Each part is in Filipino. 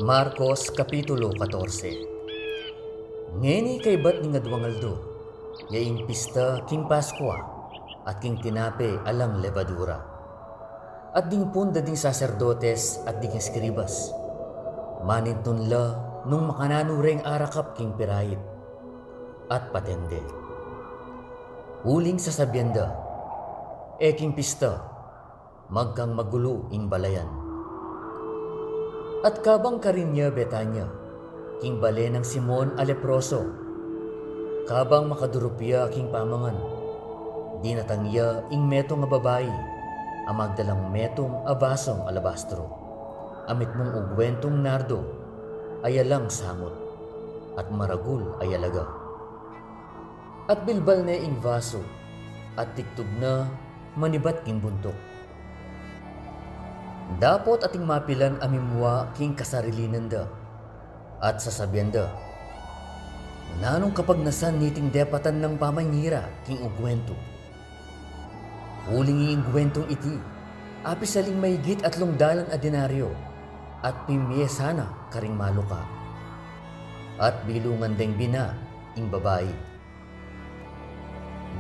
Marcos Kapitulo 14. Ngeni kay bat ni nga duwangaldo, yaing pista king Paskwa at king tinape alang levadura. At ding punda ding saserdotes at ding eskribas. Manintun la nung makananureng arakap king pirayit at patende. Uling sa sabyenda, king pista, magkang magulo ing balayan. At kabang karinya Betanya, king bale ng Simon a leproso, kabang makadurupya king pamangan, di natangya ing metong nga babayi, ang magdalang metong abasong alabastro, amit mong ugwentong nardo, ayalang samot, at maragul ayalaga. At bilbal na ing vaso, at tiktog na manibat king buntok. Dapot ating mapilan amimwa king kasarilinan da, at sasabihan da, nanong kapag nasan niting depatan ng pamanyira king ugwento. Uling ing gwentong iti, api saling mahigit at lungdalan a denaryo, at pimye sana karing maluka. At bilungan deng bina ing babae.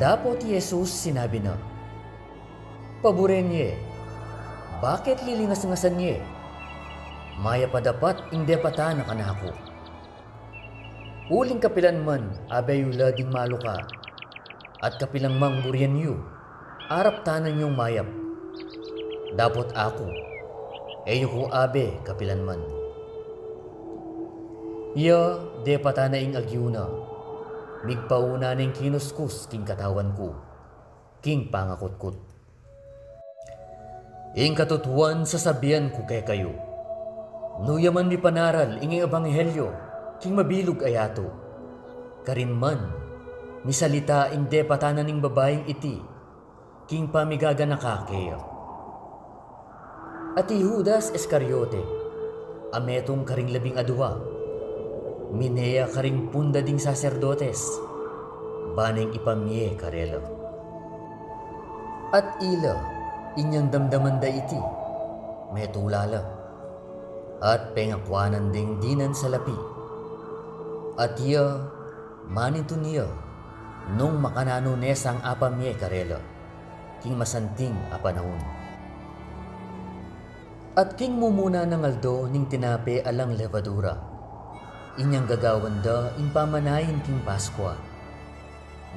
Dapot Jesus sinabi na, paburenye, bakit lilingas-ngasan niye? Maya pa dapat ing depata na kanako. Uling kapilan man abayula ding maluka, at kapilang mang burian yu, arap tanan yung mayap. Dapot ako, eyo ko abe kapilan man. Ya, depata na ing agyuna, migpauna ng kinuskus king katawan ko, king pangakutkut. Ing katutuan sasabihan ko kay kayo, nuyaman mi panaral ing ebanghelyo, king mabilog ayato. Karin man, misalita ing depatanan ning babaeng iti, king pamigaga na kakeya. At Judas Iscariote, ametong karing labing adwa, mineya karing punda ding saserdotes, baneng ipamye karela. At ila, inyang damdaman da iti, may tulala, at pengakwanan ding dinan sa lapi. At iya, manito niya, nung makanano nesang apamye karela, king masanting apanahon. At king mumuna ng aldo ning tinape alang levadura, inyang gagawan da ing pamanayin king Paskwa.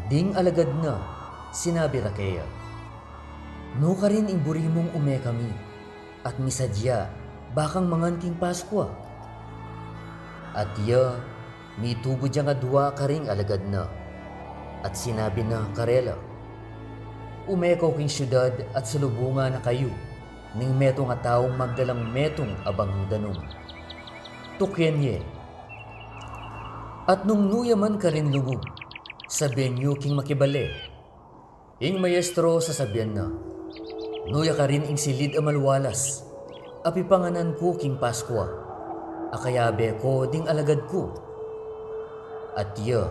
Ding alagad na, sinabi rakeya, no ka rin ing burimong ume kami, at misadya, bakang mangan king Paskwa. At iya, mitubo dya nga dua ka ring alagad na, at sinabi na karela, umeko king syudad at salubunga na kayo, ning meto nga taong magdalang metong abang danong. Tukyan ye. At nung nuyaman ka rin lungog, sabihan niyo king makibale, ing maestro sasabihan na, nuya ka rin ing silid a malwalas, api panganan ko king Paskwa, akayabe ko ding alagad ko. At iya,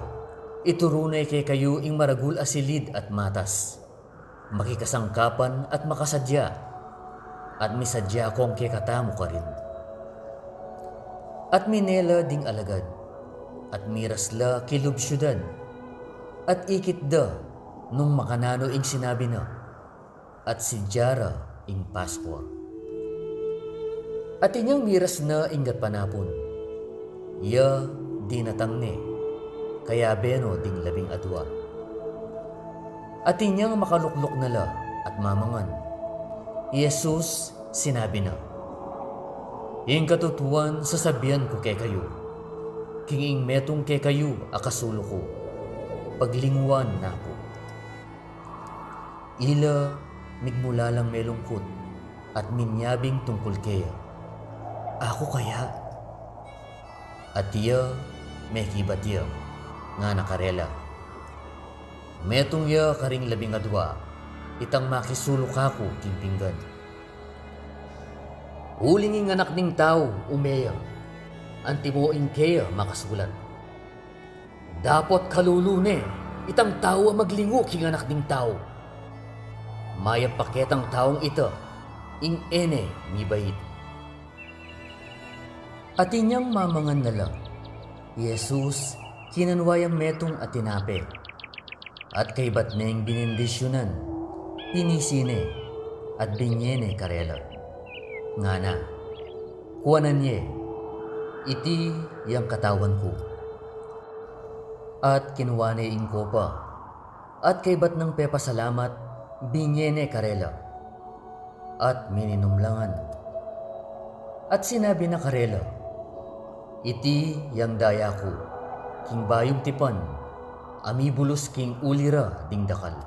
iturunay kay kayo ing maragul a silid at matas, makikasangkapan at makasadya, at misadya kong kekatamo ka rin. At minela ding alagad, at mirasla kilub syudad, at ikit da nung makanano ing sinabi na, at si Jara ing Paskwa. At inyang miras na ingat panapon, ya di natangne, kaya beno ding labing adwa. At inyang makaluklok na la at mamangan, Jesus sinabi na, ing katutuan sasabihan ko kay kayo, king ing metong kay kayo akasulo ko, paglingwan na ako. Ila migmula lang may lungkot at minyabing tungkol kaya, ako kaya? At iya may kibat iya nga nakarela, metong iya karing labing adwa, itang makisulok ako king pinggan. Uling ing anak ning tao umeya, antimoing kaya makasulat. Dapot kalulune, itang tao ang maglingo king anak ning tao. maya paketang taong ito, ing ene mi bait. At inyang mamangan nala, Jesus kinanwayang metong at tinape, at kay batneng binindisyonan, pinisine at binyene karela. Nga na, kuwanan niya, iti yang katawan ko. At kinuwane ing kopa, at kay batnang pepasalamat, binyene karela, at mininumlangan. At sinabi na karela, iti yang daya ko, king bayong tipan, amibulos king ulira ding dakal.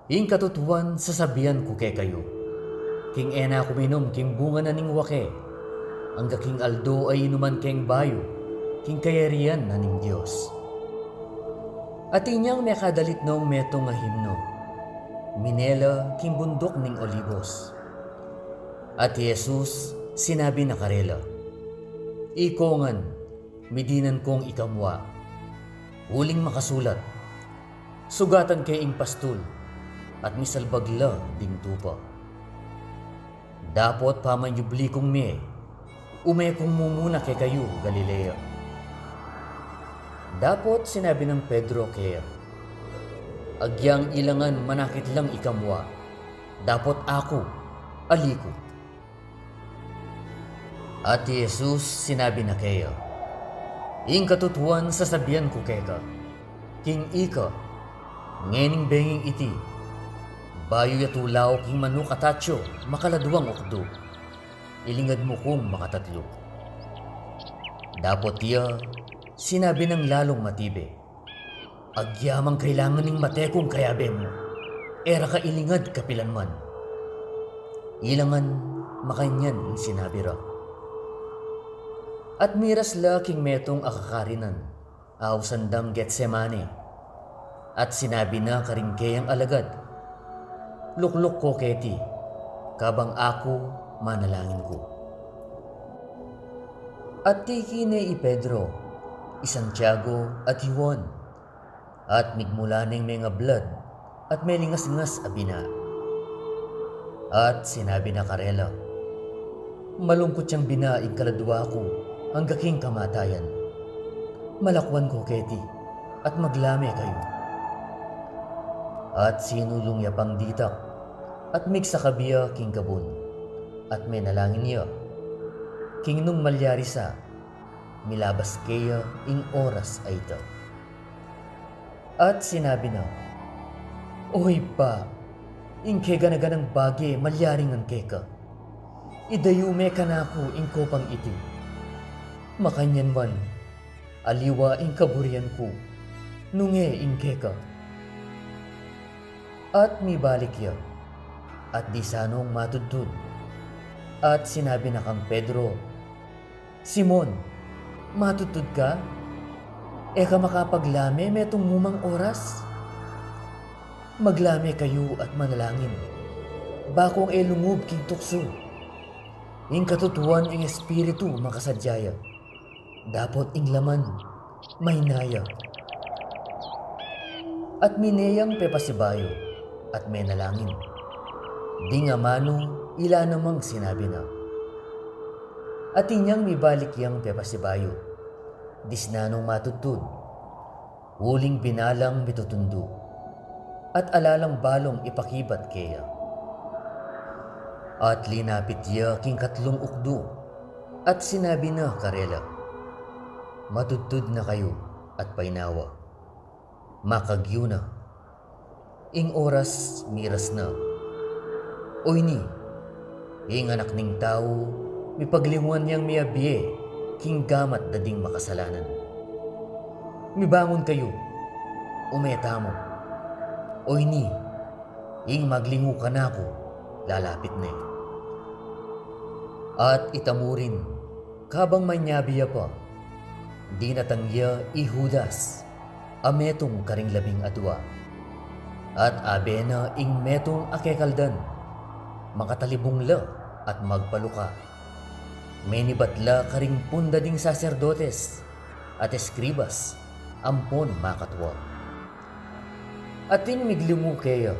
Ing katutuan sasabihan ko kay kayo, king ena kuminom king bunga na ning wake, ang king aldo ay inuman king bayo, king kayarian na ning Diyos. At inyang may kadalit noong metong nga himno, minela king bundok ning Olivos. At Jesus sinabi na karela, ikongan, midinan kong ikamwa, huling makasulat, sugatan kay ing pastul, at misalbagla ding tupa. Dapot pamanyubli kong me, umekong mumuna kay kayo, Galilea. Dapot sinabi ng Pedro kaya, agyang ilangan manakit lang ikamwa, dapot ako, aliko. At Jesus sinabi na kaya, ing katutuan sasabihan ko kaya, king ika, ngening benging iti, bayo yatulaw king manukatatyo, makaladuang okdo, ilingad mo kong makatatlo. Dapot iya, sinabi ng lalong matibe, agyamang kailangan ning matekong kayabe mo, era ka ilingad kapilanman. Ilangan makanyan ang sinabi ra. At miras la king metong akakarinan, aw sandang Getsemane, at sinabi na karingkeyang alagad, lukluk ko keti, kabang ako manalangin ko. At tikine i Pedro, i Santiago at Juan, at migmula ng mga blood, at may lingas-ngas abina. At sinabi na karela, malungkot siyang binaing kaladwa ko, hanggaking kamatayan. Malakwan ko keti, at maglame kayo. At sinulong ya pang ditak, at migsakabiya king kabun, at may nalangin niya, king nung malyari sa, milabas kaya ing oras ay ito. At sinabi na, oy pa, ing keganaganang bagi malyaring ang keka, idayume ka na ako ing kopang iti. Makanyan man, aliwa ing kaburian ko, nunge ing keka. At mibalik ya, at di sanong matudtud. At sinabi na kang Pedro, Simon, matudtud ka? Eka makapaglame metong mumang oras? Maglame kayo at manalangin, bakong elungub king tukso. Ing katutuan ing espiritu makasadyaya, dapot ing laman, may naya. At mineyang pepasibayo, at may nalangin. Di nga mano, ila namang sinabi na. At inyang mibalik yang pepasibayo, disnanong matutod, huling binalang mitutundo, at alalang balong ipakibat kaya. At linapit ya king katlong ukdo, at sinabi na karela, matutod na kayo at painawa. Makagyo na. Ing oras miras na. Oy ni, ing anak ning tao, mipagliwan niyang miyabiye, king gamat dading makasalanan. Mibangon kayo, umeta mo. Oy ni, ing maglingo ka na ako, lalapit na. At itamurin, kabang manyabiya pa, di natangya i Judas, ametong karing labing adwa, at abena ing metong akekaldan, makatalibong la at magpaluka. May nibatla karing punda ding saserdotes at eskribas, ampon makatwa. Atin miglingo kaya,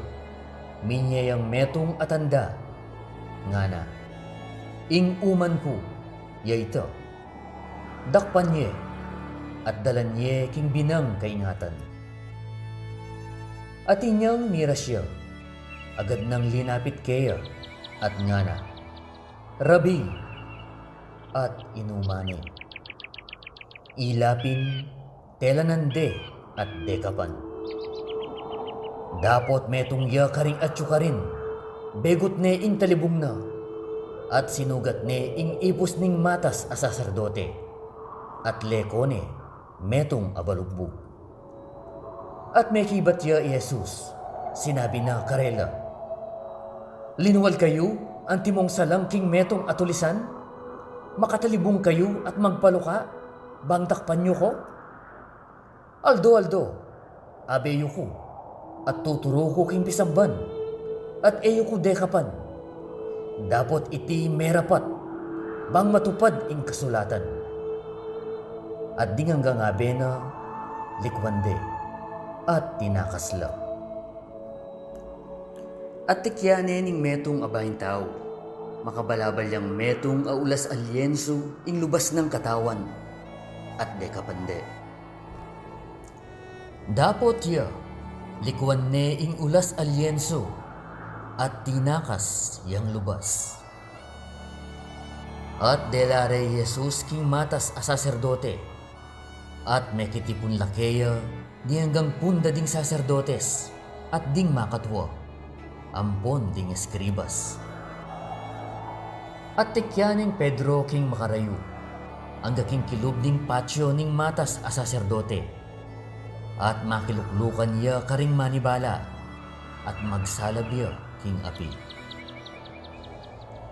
minyayang metong atanda, nga na, ing uman ko, yayta, dakpan niya, at dalan niya king binang kaingatan. At inyang mira siya, agad nang linapit kaya, at nga na, Rabi, at inumani. Ilapin, telanande, at dekapan. Dapot metong ya karing at yukarin, begot ne ing talibong na, at sinugat ne ing ipos ning matas a saserdote, at lekone metong abalugbog. At may kibat ya Jesus, sinabi na karela, linuwal kayo, ang timong salangking metong atulisan, makatalibong kayo at magpaluka, bang takpan nyo ko? Aldo, abeyo ko, at tuturo ko king pisamban, at eyo ko dekapan. Dapot iti merapat, bang matupad ing kasulatan. At di hanggang abe na likwande, at tinakasla. At tikyane ning metong abahin tao, makabalabal yang metong aulas alyenso ing lubas ng katawan, at dekapande. Dapot ya, likuan ne ing ulas alyenso, at tinakas yang lubas. At delare Jesus king matas a saserdote, at mekitipun lakeya di hanggang punda ding saserdotes, at ding makatwa, ampon ding eskribas. At tikyaning Pedro king makarayo, ang gaking kilub ning patio ning matas a saserdote, at makiluklukan niya karing manibala, at magsalabya king api.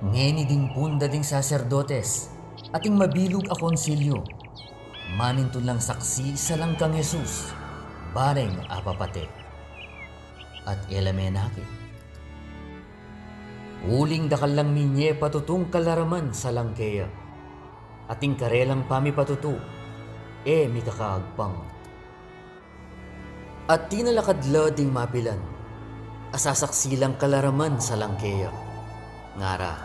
Ngeni ding punda ding saserdotes, ating mabilog a konsilyo, maninto lang saksi sa langkang Jesus, bareng apapate. At elamenaki, uling dakal lang minye patutong kalaraman sa langkeya, ating karelang pamipatuto, mikakaagpang. At tinalakadla ding mapilan, asasaksilang kalaraman sa langkeya, ngara.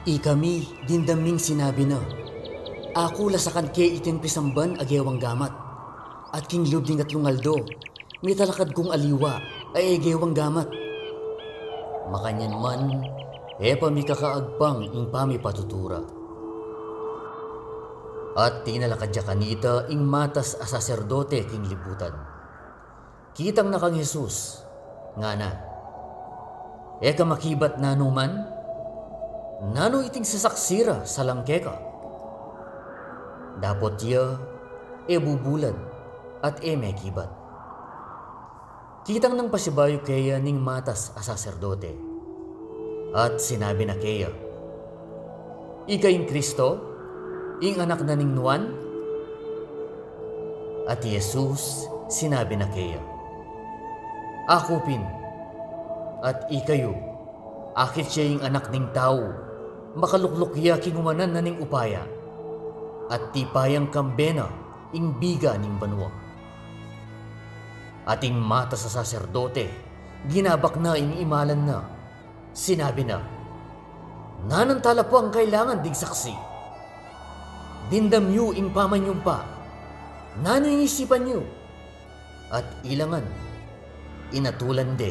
Ikami dindaming sinabi na, ako lasakan ke itin pisamban agewang gamat, at king lubding at lungaldo, may talakad kong aliwa ay agewang gamat. Makanyan man, pamikakaagpang ing pamipatutura. At tinalakadya kanita ing matas a saserdote king libutan. Kitang na kang Jesus, nga na, makibat na numan, nano iting sasaksira sa langkeka. Dapot ya, bubulad, at may kibat. Kitang nang pasibayo kaya ning matas a saserdote, at sinabi na kaya, ika ing Kristo, ing anak na ning Nuan? At Jesus sinabi na kaya, ako pin, at ikayo, akit siya ing anak ning tao, makaluklukya king umanan na ning upaya, at tipayang kambena ing biga ning banwa. Ating mata sa saserdote, ginabak na ing imalan na, sinabi na, nanantala po ang kailangan dig saksi. Dindamyo ing pamanyong pa, nano'y isipan nyo, at ilangan, inatulan de,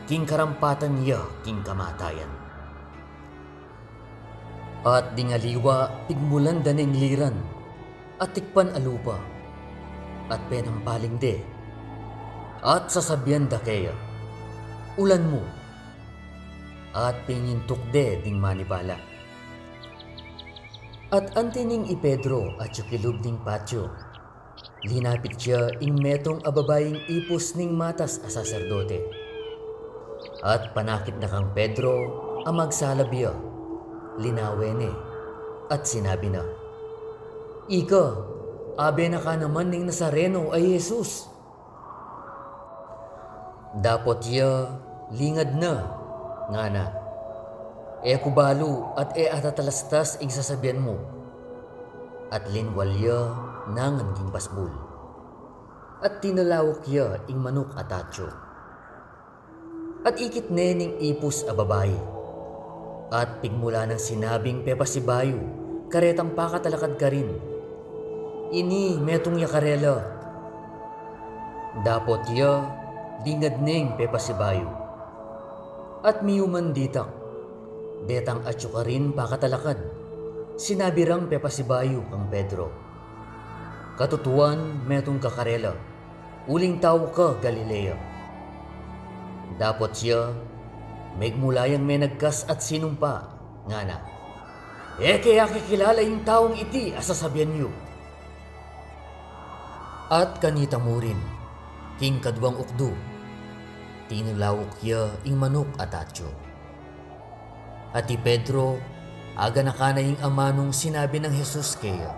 king karampatan niya king kamatayan. At dingaliwa pigmulan daning liran, at tikpan alupa, at penampaling de, at sasabihan da kaya, ulan mo, at pinintok de ding manibala. At antining i Pedro at yukilub ding patio, linapit siya ing metong ababaying ipos ning matas a saserdote. At panakit na kang Pedro ang magsalabya, linawene, at sinabi na, ika, abe na ka naman ning Nazareno ay Jesus. Dapot ya, lingad na, nga na, kubalo at atatalastas ing sasabihan mo, at linwalya nangan king basbul, at tinalawak ya ing manok atatyo. At ikit nening ipus a babae. At pigmula ng sinabing pepasibayo, karetang pakatalakad ka rin. Ini metong yakarela. Dapot ya, dingad neng pepasibayo. At miyuman ditak, detang atyo ka rin pakatalakad. Sinabi rang pepasibayo kang Pedro. Katutuan metong kakarela, uling tao ka Galilea. Dapot siya, megmulayang may nagkas at sinumpa, nga na. Kaya kikilala yung taong iti asasabihan niyo. At kanita mo rin, king kadwang ukdo, tinulawok ya ing manok at atyo. At ti Pedro, aga na ka na ing ama nung sinabi ng Jesus kaya.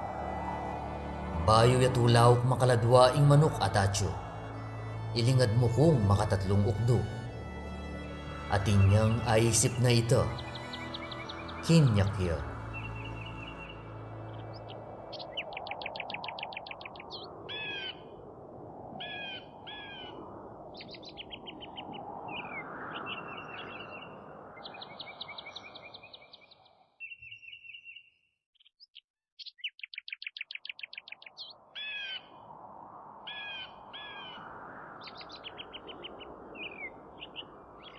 Bayo yatulawok makaladwa ing manok at atyo. Ilingad mo kong makatatlong ukdo. At inyang aisip na ito, kinyak ya.